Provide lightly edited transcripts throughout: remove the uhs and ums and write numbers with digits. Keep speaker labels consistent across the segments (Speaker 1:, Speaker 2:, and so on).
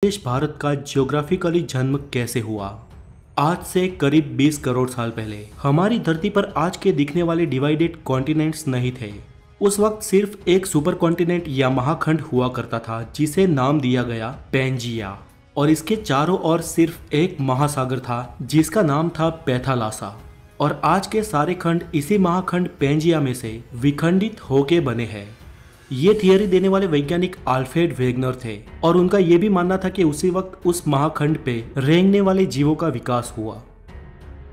Speaker 1: देश भारत का ज्योग्राफिकली जन्म कैसे हुआ। आज से करीब 20 करोड़ साल पहले हमारी धरती पर आज के दिखने वाले डिवाइडेड कॉन्टिनेंट्स नहीं थे। उस वक्त सिर्फ एक सुपर कॉन्टिनेंट या महाखंड हुआ करता था जिसे नाम दिया गया पैंजिया, और इसके चारों ओर सिर्फ एक महासागर था जिसका नाम था पैथालासा। और आज के सारे खंड इसी महाखंड पैंजिया में से विखंडित होके बने हैं। ये थियरी देने वाले वैज्ञानिक आल्फ्रेड वेगनर थे और उनका यह भी मानना था कि उसी वक्त उस महाखंड पे रेंगने वाले जीवों का विकास हुआ।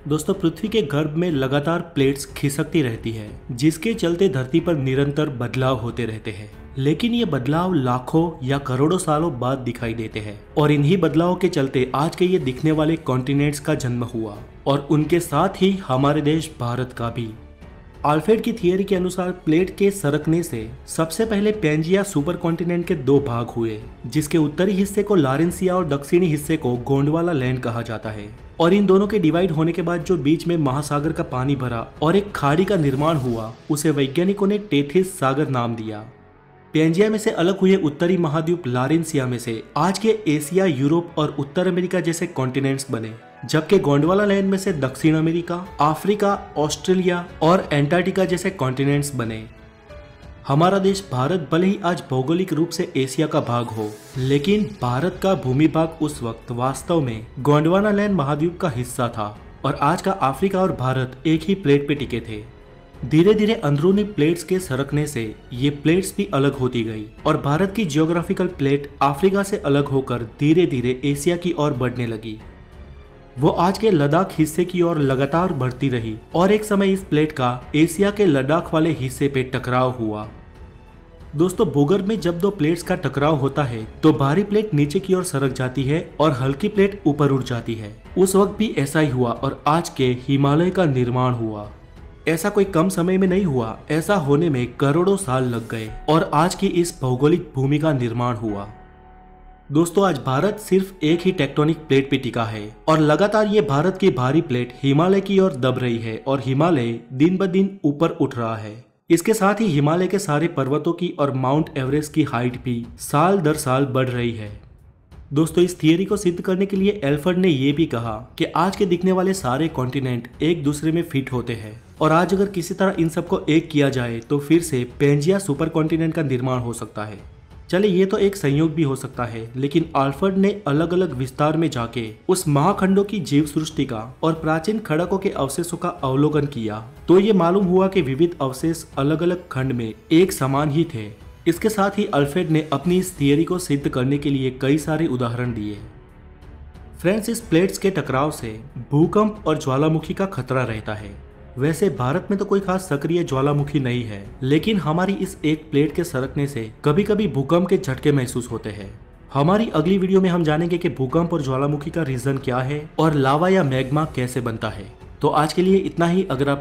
Speaker 1: दोस्तों, पृथ्वी के गर्भ में लगातार प्लेट्स खिसकती रहती है जिसके चलते धरती पर निरंतर बदलाव होते रहते हैं, लेकिन ये बदलाव लाखों या करोड़ों सालों बाद दिखाई देते हैं। और इन्हीं बदलावों के चलते आज के ये दिखने वाले कॉन्टिनेंट्स का जन्म हुआ और उनके साथ ही हमारे देश भारत का भी। आल्फ्रेड की थियरी के अनुसार प्लेट के सरकने से सबसे पहले पैंजिया सुपर कॉन्टिनेंट के दो भाग हुए, जिसके उत्तरी हिस्से को लारेंसिया और दक्षिणी हिस्से को गोंडवाना लैंड कहा जाता है। और इन दोनों के डिवाइड होने के बाद जो बीच में महासागर का पानी भरा और एक खाड़ी का निर्माण हुआ, उसे वैज्ञानिकों ने टेथिस सागर नाम दिया। पैंजिया में से अलग हुए उत्तरी महाद्वीप लारेंसिया में से आज के एशिया, यूरोप और उत्तर अमेरिका जैसे कॉन्टिनेंट्स बने, जबकि गोंडवाना लैंड में से दक्षिण अमेरिका, अफ्रीका, ऑस्ट्रेलिया और एंटार्क्टिका जैसे कॉन्टिनेंट्स बने। हमारा देश भारत भले ही आज भौगोलिक रूप से एशिया का भाग हो, लेकिन भारत का भूमि भाग उस वक्त वास्तव में गोंडवाना लैंड महाद्वीप का हिस्सा था और आज का अफ्रीका और भारत एक ही प्लेट पे टिके थे। धीरे धीरे अंदरूनी प्लेट्स के सरकने से ये प्लेट्स भी अलग होती गई और भारत की जियोग्राफिकल प्लेट अफ्रीका से अलग होकर धीरे धीरे एशिया की ओर बढ़ने लगी। वो आज के लद्दाख हिस्से की ओर लगातार बढ़ती रही और एक समय इस प्लेट का एशिया के लद्दाख वाले हिस्से पे टकराव हुआ। दोस्तों, भूगर्भ में जब दो प्लेट्स का टकराव होता है तो भारी प्लेट नीचे की ओर सरक जाती है और हल्की प्लेट ऊपर उठ जाती है। उस वक्त भी ऐसा ही हुआ और आज के हिमालय का निर्माण हुआ। ऐसा कोई कम समय में नहीं हुआ, ऐसा होने में करोड़ों साल लग गए और आज की इस भौगोलिक भूमि का निर्माण हुआ। दोस्तों, आज भारत सिर्फ एक ही टेक्टोनिक प्लेट पे टिका है और लगातार ये भारत की भारी प्लेट हिमालय की ओर दब रही है और हिमालय दिन ब दिन ऊपर उठ रहा है। इसके साथ ही हिमालय के सारे पर्वतों की और माउंट एवरेस्ट की हाइट भी साल दर साल बढ़ रही है। दोस्तों, इस थियरी को सिद्ध करने के लिए एल्फ्रेड ने यह भी कहा कि आज के दिखने वाले सारे कॉन्टिनेंट एक दूसरे में फिट होते हैं और आज अगर किसी तरह इन सबको एक किया जाए तो फिर से पैंजिया सुपर कॉन्टिनेंट का निर्माण हो सकता है। चले, ये तो एक संयोग भी हो सकता है, लेकिन आल्फ्रेड ने अलग अलग विस्तार में जाके उस महाखंडों की जीव सृष्टि का और प्राचीन खड़कों के अवशेषों का अवलोकन किया तो ये मालूम हुआ कि विविध अवशेष अलग अलग खंड में एक समान ही थे। इसके साथ ही आल्फ्रेड ने अपनी इस थियरी को सिद्ध करने के लिए कई सारे उदाहरण दिए। फ्रेंड्स, इस प्लेट्स के टकराव से भूकंप और ज्वालामुखी का खतरा रहता है। वैसे भारत में तो कोई खास सक्रिय ज्वालामुखी नहीं है, लेकिन हमारी इस एक प्लेट के सरकने से कभी कभी भूकंप के झटके महसूस होते हैं। हमारी अगली वीडियो में हम जानेंगे कि भूकंप और ज्वालामुखी का रीजन क्या है और लावा या मैग्मा कैसे बनता है। तो आज के लिए इतना ही। अगर आप